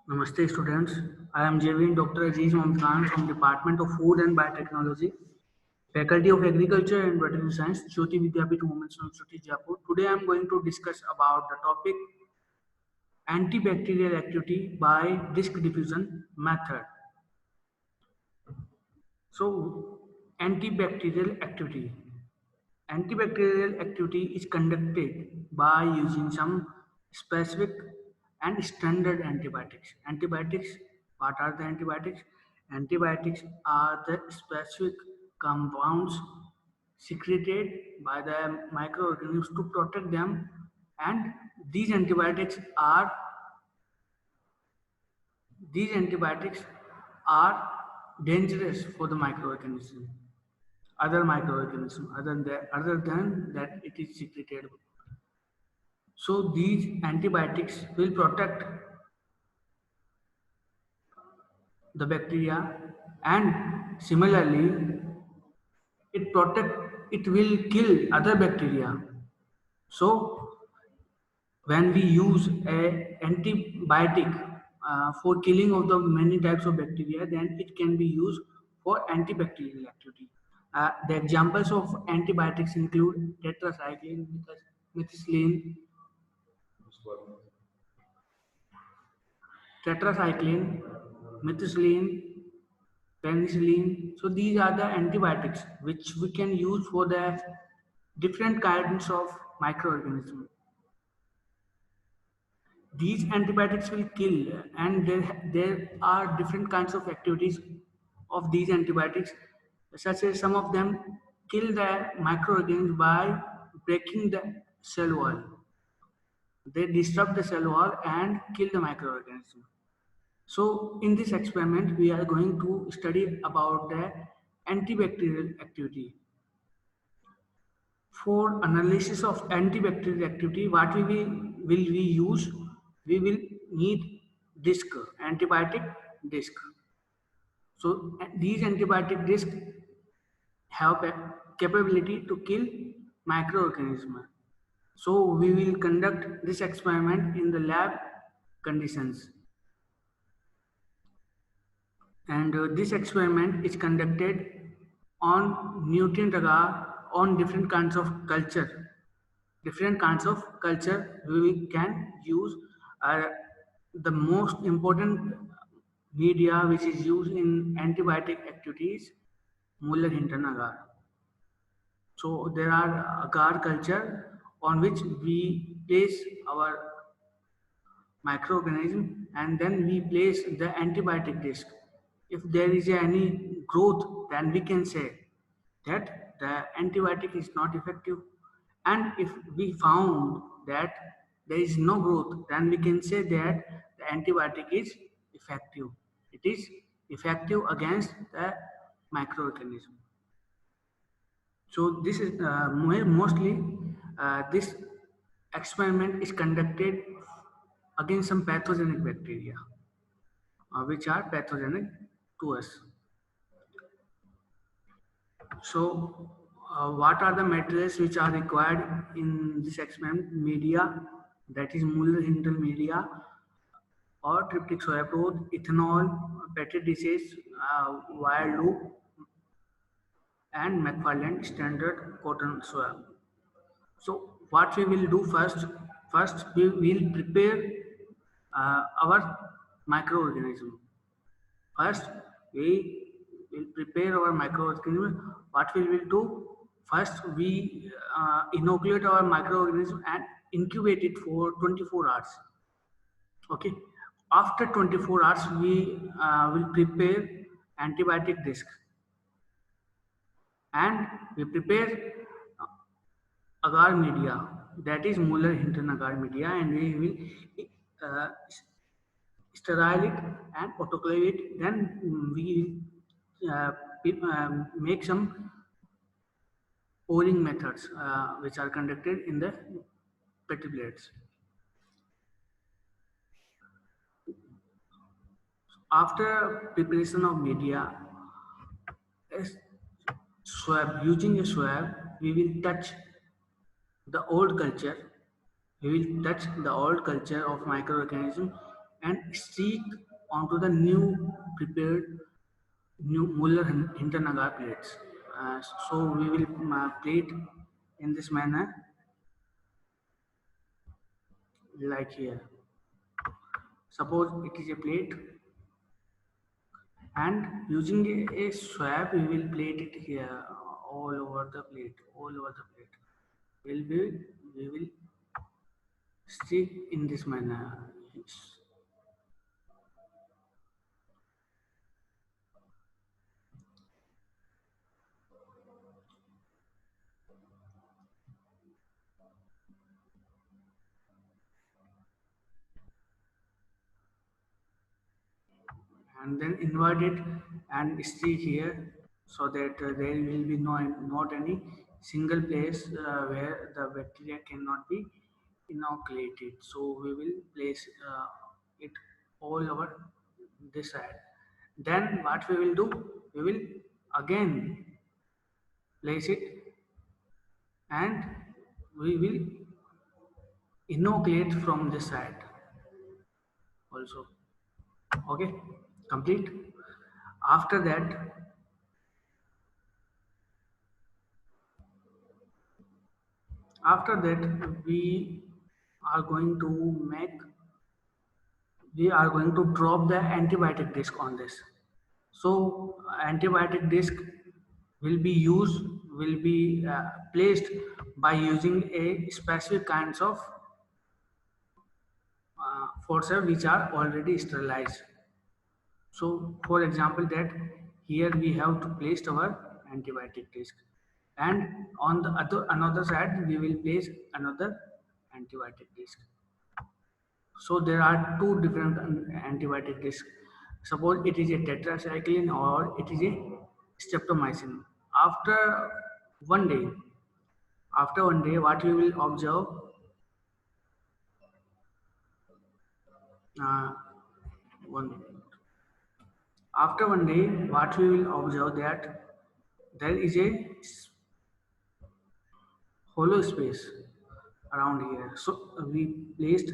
Namaste students. I am JVN Dr. Aziz Mohammed Khan from Department of Food and Biotechnology, Faculty of Agriculture and Veterinary Science, Jyoti Vidyapith Women's University, Jaipur. Today I am going to discuss about the topic antibacterial activity by disc diffusion method. So, antibacterial activity. Antibacterial activity is conducted by using some specific and standard antibiotics. Antibiotics, what are the antibiotics? Antibiotics are the specific compounds secreted by the microorganisms to protect them, and these antibiotics are these antibiotics are dangerous for the microorganism, other than that it is secreted. So these antibiotics will protect the bacteria, and similarly it will kill other bacteria. So when we use a antibiotic for killing of the many types of bacteria, then it can be used for antibacterial activity. The examples of antibiotics include tetracycline, methicillin, tetracycline, methicillin, penicillin. So these are the antibiotics which we can use for the different kinds of microorganisms. These antibiotics will kill, and there are different kinds of activities of these antibiotics, such as some of them kill the microorganisms by breaking the cell wall. They disrupt the cell wall and kill the microorganism. So in this experiment, we are going to study about the antibacterial activity. For analysis of antibacterial activity, what will we use? We will need disc, antibiotic disc. So these antibiotic discs have a capability to kill microorganisms. So we will conduct this experiment in the lab conditions. And this experiment is conducted on nutrient agar on different kinds of culture. Different kinds of culture we can use. The most important media which is used in antibiotic activities, Muller-Hinton agar. So there are agar culture on which we place our microorganism, and then we place the antibiotic disc. If there is any growth, then we can say that the antibiotic is not effective. And if we found that there is no growth, then we can say that the antibiotic is effective. It is effective against the microorganism. So this is mostly this experiment is conducted against some pathogenic bacteria, which are pathogenic to us. So what are the materials which are required in this experiment? Media, that is Muller-Hinton media, or tryptic soya probe, ethanol, petri dishes, wire loop, and McFarland standard cotton soya. So what we will do first we will prepare our microorganism. First we will prepare our microorganism. What we will do? First we inoculate our microorganism and incubate it for 24 hours. Okay. After 24 hours, we will prepare antibiotic disc, and we prepare agar media, that is Muller-Hinton agar media, and we will sterile it and autoclave it. Then we make some pouring methods which are conducted in the petri plates. After preparation of media, using a swab, we will touch the old culture. We will touch the old culture of microorganism, and stick onto the new prepared new Muller-Hinton agar plates. So we will plate in this manner, like here. Suppose it is a plate, and using a swab we will plate it here, all over the plate, all over the plate. We will stick in this manner. And then invert it and stick here, so that there will be not any single place where the bacteria cannot be inoculated. So we will place it all over this side. Then what we will do, we will again place it, and we will inoculate from this side also. Okay, complete. After that, we are going to make we are going to drop the antibiotic disc on this. So antibiotic disc will be placed by using a specific kinds of forceps which are already sterilized. So for example, that here we have to place our antibiotic disc, and on the another side we will place another antibiotic disc. So there are two different antibiotic discs. Suppose it is a tetracycline or it is a streptomycin. After one day, what we will observe, uh, one after one day, what we will observe, that there is a hollow space around here. So we placed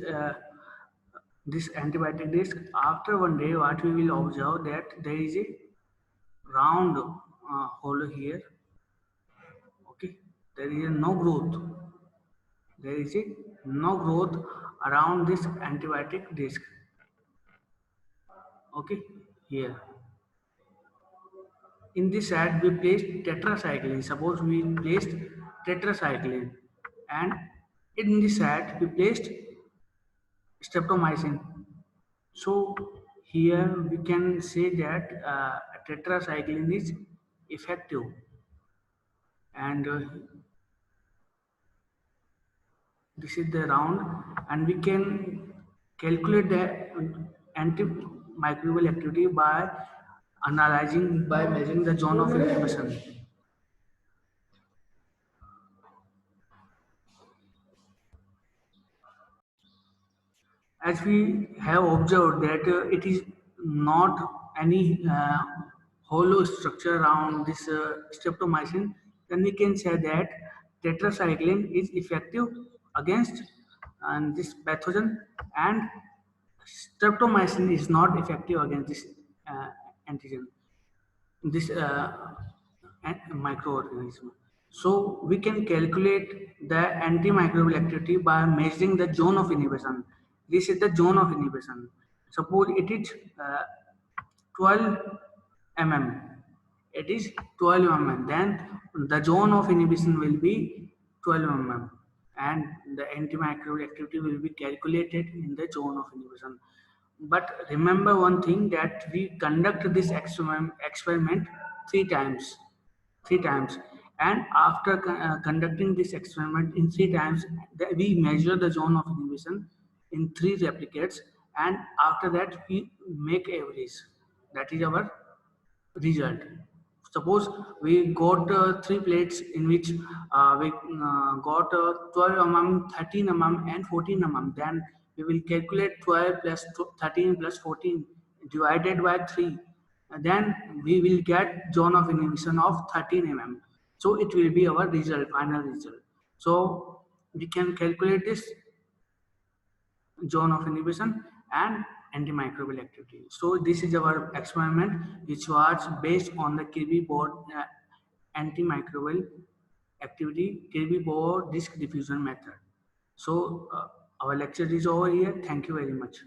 this antibiotic disc. After one day, what we will observe, that there is a round hole here. Okay, there is no growth. There is a no growth around this antibiotic disc. Okay, here in this ad we placed tetracycline. Suppose we placed tetracycline, and in this ad we placed streptomycin. So here we can say that tetracycline is effective, and this is the round, and we can calculate the antimicrobial activity by by measuring the zone of inhibition. As we have observed that it is not any hollow structure around this streptomycin, then we can say that tetracycline is effective against this pathogen, and streptomycin is not effective against this uh, antigen, this microorganism. So we can calculate the antimicrobial activity by measuring the zone of inhibition. This is the zone of inhibition. Suppose it is 12 mm. It is 12 mm. Then the zone of inhibition will be 12 mm, and the antimicrobial activity will be calculated in the zone of inhibition. But remember one thing, that we conduct this experiment three times, and after conducting this experiment in three times, we measure the zone of inhibition in three replicates, and after that we make average. That is our result. Suppose we got three plates in which we got 12 mm, 13 mm, and 14 mm. Then we will calculate 12 plus 13 plus 14 divided by 3. And then we will get zone of inhibition of 13 mm. So it will be our result, final result. So we can calculate this zone of inhibition, and antimicrobial activity. So this is our experiment which was based on the Kirby board antimicrobial activity, Kirby board disk diffusion method. So our lecture is over here. Thank you very much.